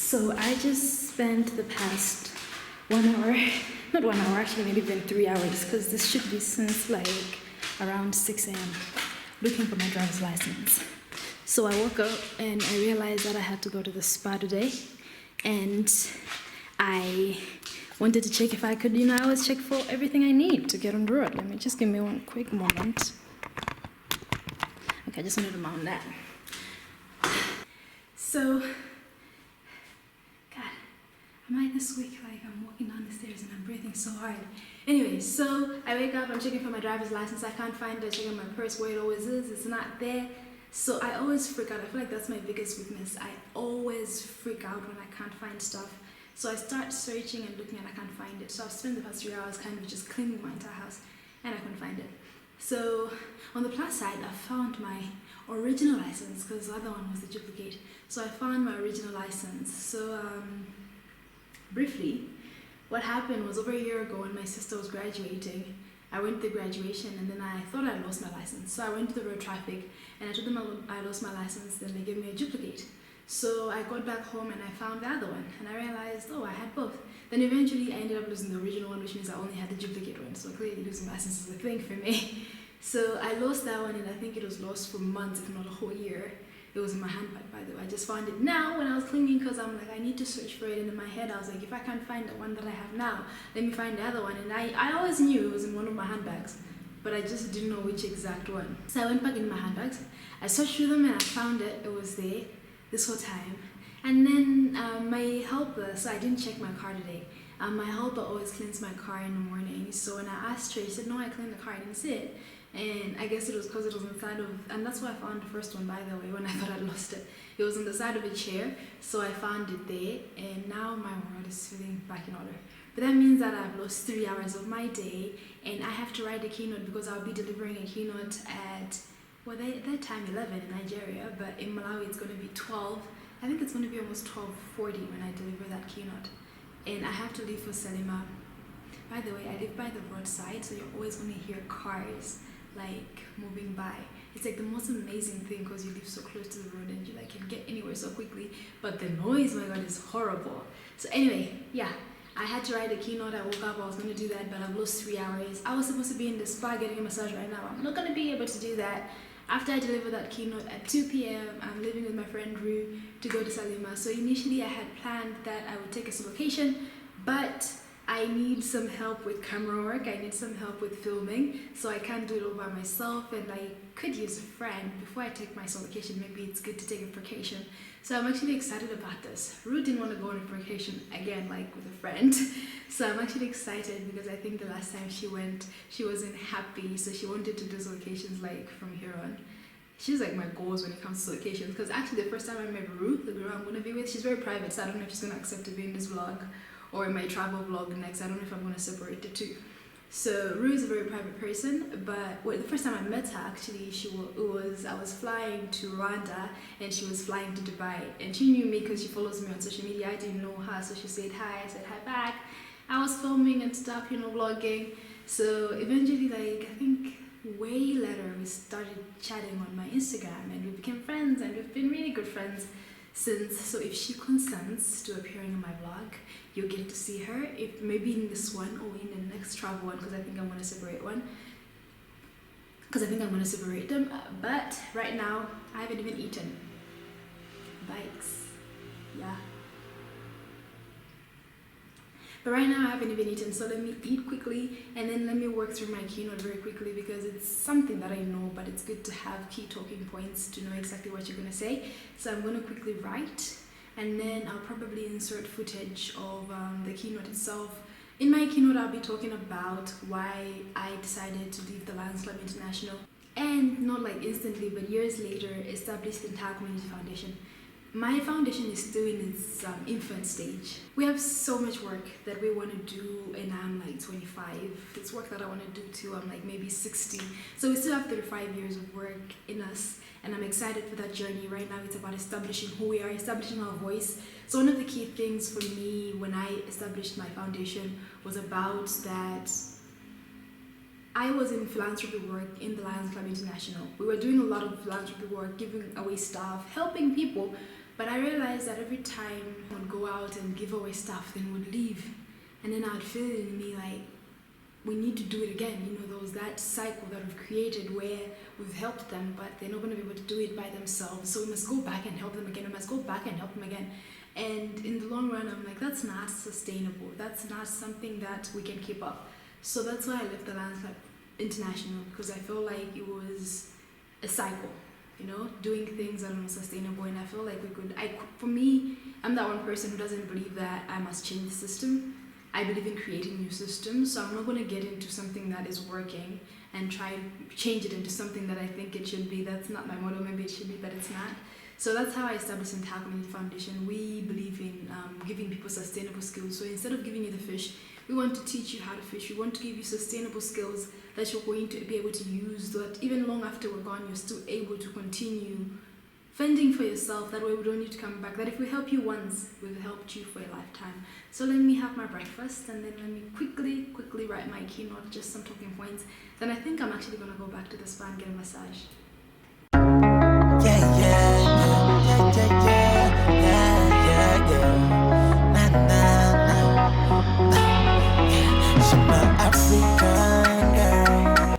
So I just spent the past 1 hour, not 1 hour, actually maybe even 3 hours, because this should be since like around 6 a.m. looking for my driver's license. So I woke up and I realized that I had to go to the spa today, and I wanted to check if I could, I always check for everything I need to get on the road. Just give me one quick moment. Okay, I just wanted to mount that. So, God, am I this week? Like, I'm walking down the stairs and I'm breathing so hard. Anyway, so I wake up, I'm checking for my driver's license. I can't find it, checking my purse where it always is. It's not there. So I always freak out. I feel like that's my biggest weakness. I always freak out when I can't find stuff. So I start searching and looking and I can't find it. So I've spent the past 3 hours kind of just cleaning my entire house and I couldn't find it. So on the plus side, I found my original license because the other one was the duplicate. So I found my original license. So briefly, what happened was over a year ago when my sister was graduating, I went to the graduation and then I thought I lost my license. So I went to the road traffic and I told them I lost my license, then they gave me a duplicate. So I got back home and I found the other one and I realized, oh, I had both. Then eventually I ended up losing the original one, which means I only had the duplicate one. So clearly losing license is a thing for me. So I lost that one and I think it was lost for months, if not a whole year. It was in my handbag, by the way. I just found it now when I was cleaning because I'm like, I need to search for it. And in my head, I was like, if I can't find the one that I have now, let me find the other one. And I always knew it was in one of my handbags, but I just didn't know which exact one. So I went back in my handbags. I searched through them and I found it. It was there this whole time. And then my helper, so I didn't check my car today. My helper always cleans my car in the morning. So when I asked her, she said, no, I cleaned the car, I didn't see it. And I guess it was because it was on the side of, and that's why I found the first one, by the way, when I thought I'd lost it. It was on the side of a chair, so I found it there, and now my world is feeling back in order. But that means that I've lost 3 hours of my day, and I have to write a keynote because I'll be delivering a keynote at, well, that time 11 in Nigeria, but in Malawi it's going to be 12. I think it's going to be almost 12:40 when I deliver that keynote. And I have to leave for Selima. By the way, I live by the roadside, so you're always going to hear cars like moving by. It's like the most amazing thing because you live so close to the road and you like can get anywhere so quickly, but the noise, my god, is horrible. So anyway, yeah, I had to write a keynote. I woke up, I was going to do that, but I've lost 3 hours. I was supposed to be in the spa getting a massage right now. I'm not going to be able to do that. After I deliver that keynote at 2 p.m, I'm leaving with my friend Rue to go to Salima. So initially I had planned that I would take us to location, but I need some help with camera work, I need some help with filming, so I can't do it all by myself, and I could use a friend. Before I take my solo vacation, maybe it's good to take a vacation. So I'm actually excited about this. Ruth didn't want to go on a vacation again, like with a friend. So I'm actually excited because I think the last time she went, she wasn't happy, so she wanted to do vacations like from here on. She's like my goals when it comes to vacations, because actually the first time I met Ruth, the girl I'm going to be with, she's very private, so I don't know if she's going to accept to be in this vlog or in my travel vlog next. I don't know if I'm going to separate the two. So Rue is a very private person, but the first time I met her, actually, I was flying to Rwanda and she was flying to Dubai, and she knew me because she follows me on social media. I didn't know her, so she said hi. I said hi back. I was filming and stuff, vlogging. So eventually, like, I think way later, we started chatting on my Instagram and we became friends, and we've been really good friends since. So if she consents to appearing in my vlog, you'll get to see her, if maybe in this one or in the next travel one, because I think I'm going to separate them. But right now I haven't even eaten. Bikes, yeah. But right now I haven't even eaten, so let me eat quickly and then let me work through my keynote very quickly, because it's something that I know, but it's good to have key talking points to know exactly what you're going to say. So I'm going to quickly write, and then I'll probably insert footage of the keynote itself. In my keynote, I'll be talking about why I decided to leave the Lions Club International, and not like instantly, but years later, established the Ntha Foundation. My foundation is still in its infant stage. We have so much work that we want to do, and I'm like 25. It's work that I want to do too. I'm like maybe 60. So we still have 35 years of work in us, and I'm excited for that journey. Right now it's about establishing who we are, establishing our voice. So one of the key things for me when I established my foundation was about that I was in philanthropy work in the Lions Club International. We were doing a lot of philanthropy work, giving away stuff, helping people. But I realized that every time I would go out and give away stuff, then would leave. And then I'd feel it in me like, we need to do it again. There was that cycle that we've created where we've helped them, but they're not going to be able to do it by themselves. So we must go back and help them again. We must go back and help them again. And in the long run, I'm like, that's not sustainable. That's not something that we can keep up. So that's why I left the Lions Club International, because I feel like it was a cycle, doing things that are not sustainable. And I feel like for me, I'm that one person who doesn't believe that I must change the system. I believe in creating new systems, so I'm not going to get into something that is working and try to change it into something that I think it should be. That's not my motto. Maybe it should be, but it's not. So that's how I established Ntha Foundation. We believe in giving people sustainable skills. So instead of giving you the fish, we want to teach you how to fish. We want to give you sustainable skills that you're going to be able to use, so that even long after we're gone, you're still able to continue fending for yourself. That way we don't need to come back. That if we help you once, we've helped you for a lifetime. So let me have my breakfast, and then let me quickly write my keynote, just some talking points. Then I think I'm actually going to go back to the spa and get a massage.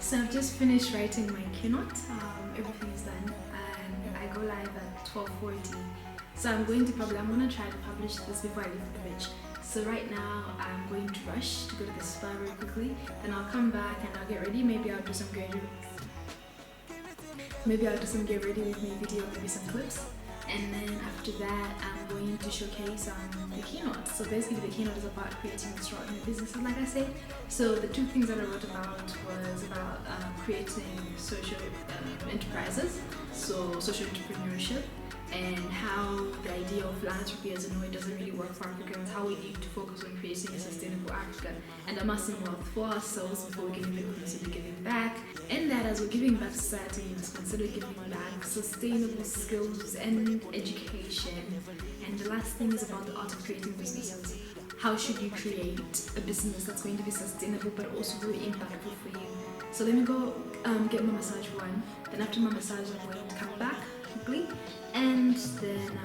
So I've just finished writing my keynote. Everything is done, and I go live at 12:40. So I'm going to try to publish this before I leave the beach. So right now I'm going to rush to go to the spa very quickly. Then I'll come back and I'll get ready. Maybe I'll do some get ready with me video, maybe some clips. And then after that, I'm going to showcase the keynote. So basically the keynote is about creating extraordinary businesses, like I said. So the two things that I wrote about was about creating social enterprises, so social entrepreneurship, and how the idea of philanthropy as a way doesn't really work for Africans, how we need to focus on creating a sustainable Africa and amassing wealth for ourselves before we can even consider giving back. And that as we're giving back to society, we must consider giving back sustainable skills and education. And the last thing is about the art of creating businesses. How should you create a business that's going to be sustainable but also very impactful for you? So let me go get my massage one. Then after my massage, I'm going to come back quickly. And then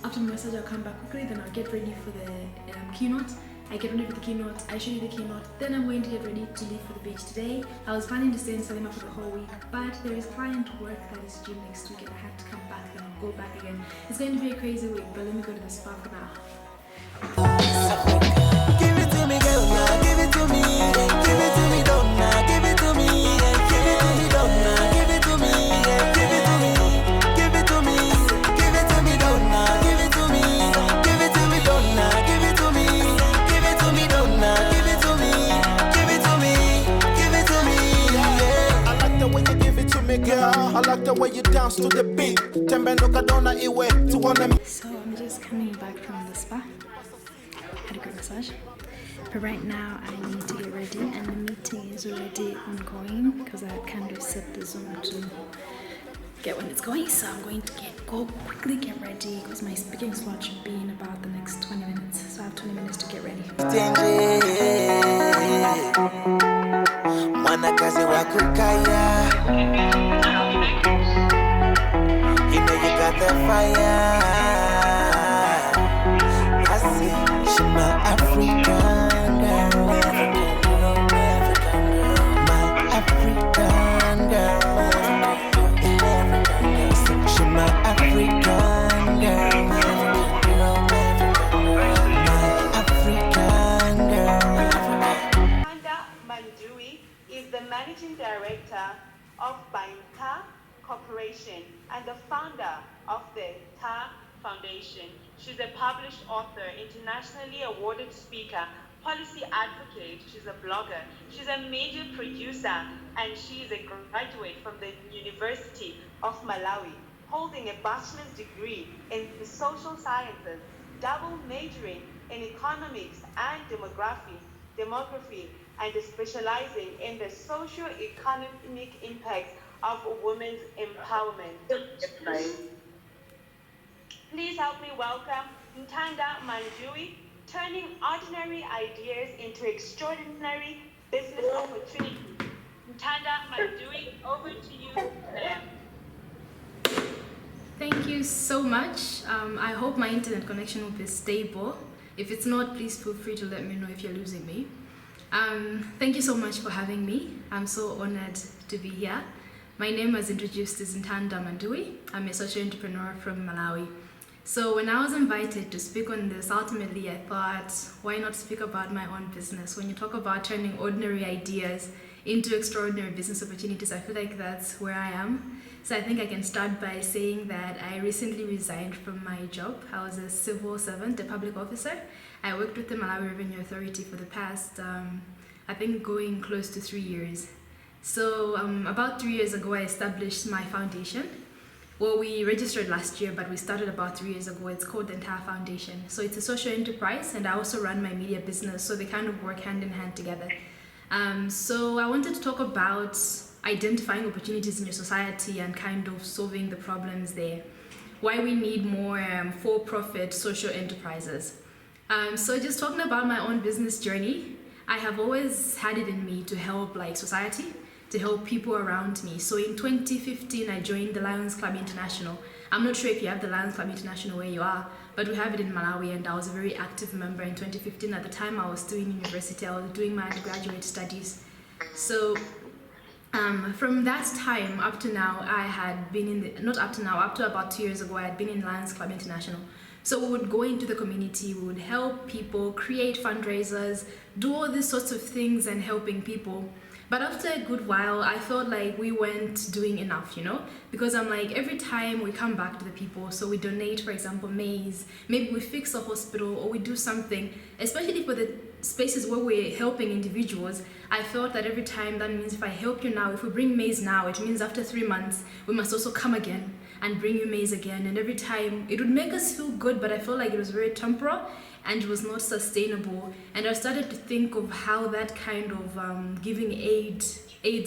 after my massage, I'll come back quickly. Then I'll get ready for the keynote. I get ready for the keynote, I show you the keynote, then I'm going to get ready to leave for the beach today. I was planning to stay in Salima for the whole week, but there is client work that is due next week and I have to come back, then I'll go back again. It's going to be a crazy week, but let me go to the spa for now. Give it to me, girl, now. Give it to me. Give it to me, don't now. Give it to me. Give it to me, don't now. Give it to me. Give it to me. Give it to me. Give it to me, don't now. Give it to me. Give it to me, don't now. Give it to me. Give it to me, don't now. Give it to me. Give it to me. Give it to me. Yeah. I like the way you give it to me, girl. I like the way you dance to the beat. So I'm just coming back from the spa. Had a good massage. But right now I need to get ready, and the meeting is already ongoing because I kind of set the Zoom to get when it's going. So I'm going to go quickly get ready because my speaking slot should be in about the next 20 minutes. So I have 20 minutes to get ready. You know you got that fire. I see, she my African girl. My African girl. She my African girl. My African girl. Nthanda is the managing director of Ntha Corporation and the founder of the Ntha Foundation. She's a published author, internationally awarded speaker, policy advocate, she's a blogger, she's a major producer, and she is a graduate from the University of Malawi, holding a bachelor's degree in the social sciences, double majoring in economics and demography, and specializing in the socio-economic impacts of women's empowerment. Please help me welcome Nthanda, turning ordinary ideas into extraordinary business opportunities. Nthanda, over to you, ma'am. Thank you so much. I hope my internet connection will be stable. If it's not, please feel free to let me know if you're losing me. Thank you so much for having me. I'm so honored to be here. My name, as introduced, is Nthanda. I'm a social entrepreneur from Malawi. So when I was invited to speak on this, ultimately I thought, why not speak about my own business? When you talk about turning ordinary ideas into extraordinary business opportunities, I feel like that's where I am. So I think I can start by saying that I recently resigned from my job. I was a civil servant, a public officer. I worked with the Malawi Revenue Authority for the past, I think going close to 3 years. So about 3 years ago, I established my foundation. Well, we registered last year, but we started about 3 years ago. It's called the Ntha Foundation. So it's a social enterprise, and I also run my media business, so they kind of work hand in hand together. So I wanted to talk about identifying opportunities in your society and kind of solving the problems there. Why we need more for-profit social enterprises. So just talking about my own business journey, I have always had it in me to help society, to help people around me. So in 2015, I joined the Lions Club International. I'm not sure if you have the Lions Club International where you are, but we have it in Malawi, and I was a very active member in 2015. At the time, I was still in university. I was doing my undergraduate studies. So from that time up to now, I had been in the, not up to now, up to about 2 years ago, I had been in Lions Club International. So we would go into the community, we would help people, create fundraisers, do all these sorts of things and helping people. But after a good while, I felt like we weren't doing enough, because I'm like, every time we come back to the people, so we donate, for example, maize, maybe we fix a hospital or we do something, especially for the spaces where we're helping individuals. I felt that every time, that means if I help you now, if we bring maize now, it means after 3 months, we must also come again and bring you maize again. And every time it would make us feel good, but I felt like it was very temporal and it was not sustainable. And I started to think of how that kind of giving aid's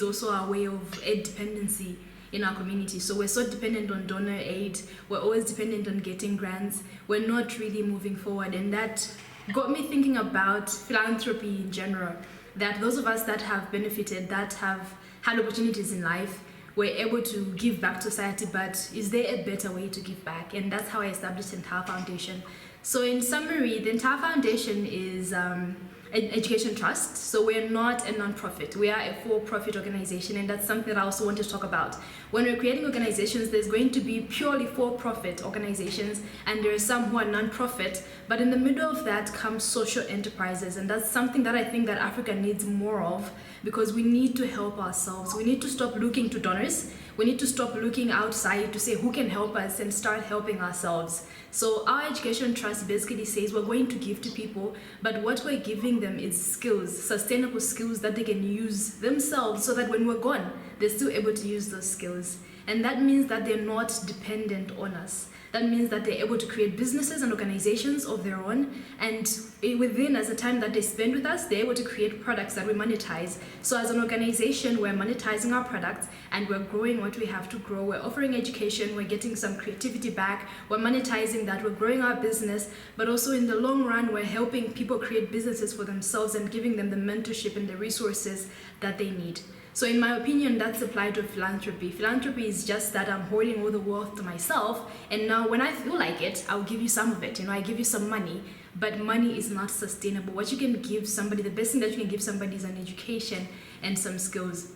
also our way of aid dependency in our community. So we're so dependent on donor aid, we're always dependent on getting grants, we're not really moving forward. And that got me thinking about philanthropy in general, that those of us that have benefited, that have had opportunities in life, we're able to give back to society, but is there a better way to give back? And that's how I established Ntha Foundation. So in summary, the Ntha Foundation is an education trust. So we're not a non-profit. We are a for-profit organization, and that's something that I also want to talk about. When we're creating organizations, there's going to be purely for-profit organizations, and there are some who are non-profit, but in the middle of that comes social enterprises, and that's something that I think that Africa needs more of, because we need to help ourselves. We need to stop looking to donors. We need to stop looking outside to say who can help us and start helping ourselves. So our education trust basically says we're going to give to people, but what we're giving them is skills, sustainable skills that they can use themselves, so that when we're gone, they're still able to use those skills. And that means that they're not dependent on us. That means that they're able to create businesses and organizations of their own, and within, as the time that they spend with us, they're able to create products that we monetize. So as an organization, we're monetizing our products and we're growing what we have to grow. We're offering education, we're getting some creativity back, we're monetizing that, we're growing our business, but also in the long run, we're helping people create businesses for themselves and giving them the mentorship and the resources that they need. So in my opinion, that's applied to philanthropy. Philanthropy is just that I'm hoarding all the wealth to myself, and now when I feel like it, I'll give you some of it. I give you some money, but money is not sustainable. What you can give somebody, the best thing that you can give somebody is an education and some skills.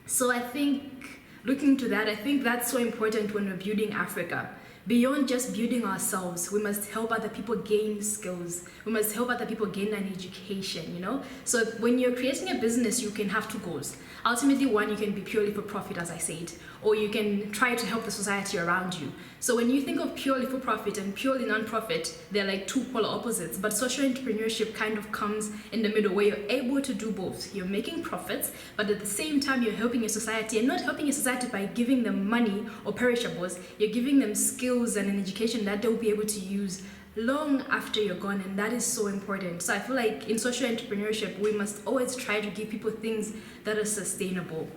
So I think, looking to that, I think that's so important when we're building Africa. Beyond just building ourselves, we must help other people gain skills. We must help other people gain an education, So when you're creating a business, you can have two goals. Ultimately, one, you can be purely for profit, as I said, or you can try to help the society around you. So when you think of purely for profit and purely non-profit, they're like two polar opposites. But social entrepreneurship kind of comes in the middle, where you're able to do both. You're making profits, but at the same time, you're helping your society, and not helping your society by giving them money or perishables. You're giving them skills and an education that they'll be able to use long after you're gone, and that is so important. So I feel like in social entrepreneurship, we must always try to give people things that are sustainable.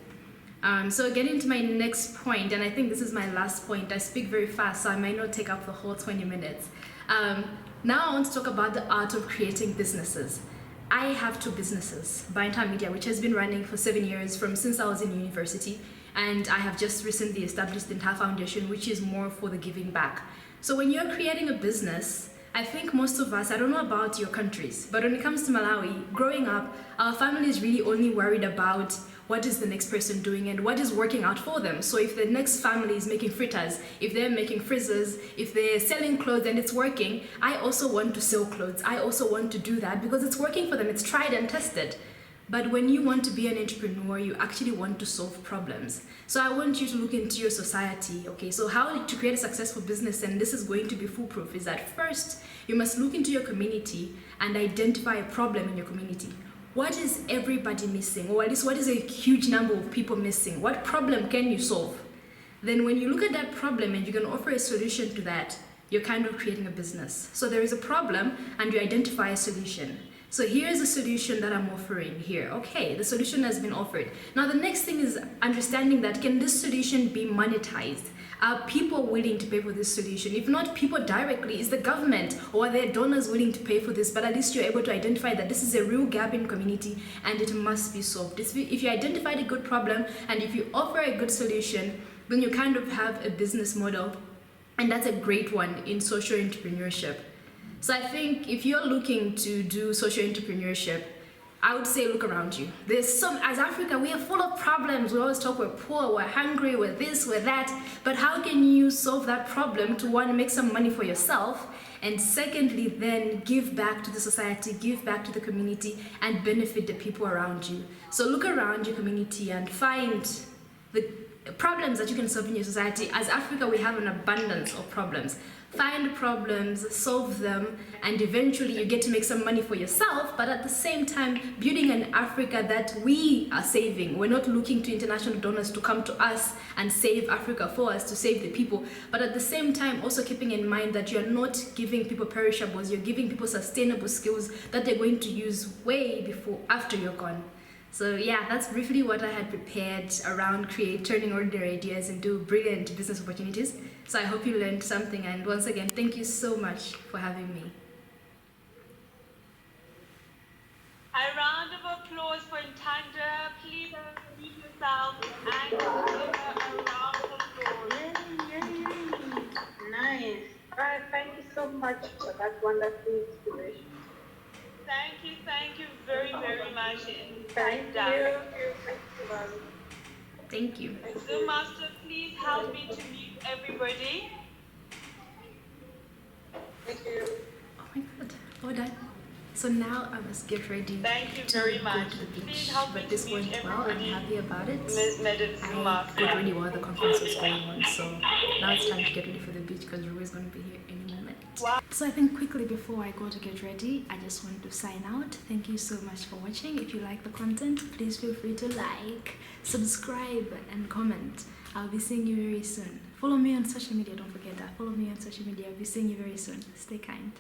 So getting to my next point, and I think this is my last point. I speak very fast, so I might not take up the whole 20 minutes. Now I want to talk about the art of creating businesses. I have two businesses, Ntha Media, which has been running for 7 years since I was in university, and I have just recently established the Ntha Foundation, which is more for the giving back. So when you're creating a business, I think most of us, I don't know about your countries, but when it comes to Malawi, growing up, our family is really only worried about what is the next person doing and what is working out for them. So if the next family is making fritters, if they're making frizzers, if they're selling clothes and it's working, I also want to sell clothes. I also want to do that because it's working for them. It's tried and tested. But when you want to be an entrepreneur, you actually want to solve problems. So I want you to look into your society, okay? So how to create a successful business, and this is going to be foolproof, is that first, you must look into your community and identify a problem in your community. What is everybody missing? Or at least what is a huge number of people missing? What problem can you solve? Then when you look at that problem and you can offer a solution to that, you're kind of creating a business. So there is a problem and you identify a solution. So here's a solution that I'm offering here. Okay, the solution has been offered. Now the next thing is understanding that can this solution be monetized? Are people willing to pay for this solution? If not people directly, is the government or are there donors willing to pay for this? But at least you're able to identify that this is a real gap in community and it must be solved. If you identified a good problem and if you offer a good solution, then you kind of have a business model, and that's a great one in social entrepreneurship. So I think if you're looking to do social entrepreneurship, I would say look around you. As Africa, we are full of problems. We always talk we're poor, we're hungry, we're this, we're that. But how can you solve that problem to want to make some money for yourself? And secondly, then give back to the society, give back to the community, and benefit the people around you. So look around your community and find the problems that you can solve in your society. As Africa, we have an abundance of problems. Find problems, solve them, and eventually you get to make some money for yourself, but at the same time building an Africa that we are saving. We're not looking to international donors to come to us and save Africa for us, to save the people, but at the same time also keeping in mind that you're not giving people perishables, you're giving people sustainable skills that they're going to use way before, after you're gone. So yeah, that's briefly what I had prepared around turning ordinary ideas into brilliant business opportunities. So I hope you learned something, and once again, thank you so much for having me. A round of applause for Nthanda. Please unmute yourself and give her a round of applause. Yay. Nice. All right, thank you so much for that wonderful inspiration. Thank you very, very much. Thank you. Thank you. Zoom Master, please help me to mute everybody. Thank you. Oh my God, all done. So now I must get ready. Thank you very to much. go to the beach. Please help me But this to mute went well. I'm everybody. happy about it. Madam Zoom I Master. got ready while the conference was going on, so now it's time to get ready for the beach because Rue is going to be here any moment. Wow. So I think quickly before I go to get ready, I just want to sign out. Thank you so much for watching. If you like the content, please feel free to like, subscribe, and comment. I'll be seeing you very soon. Follow me on social media, don't forget that. Follow me on social media. I'll be seeing you very soon. Stay kind.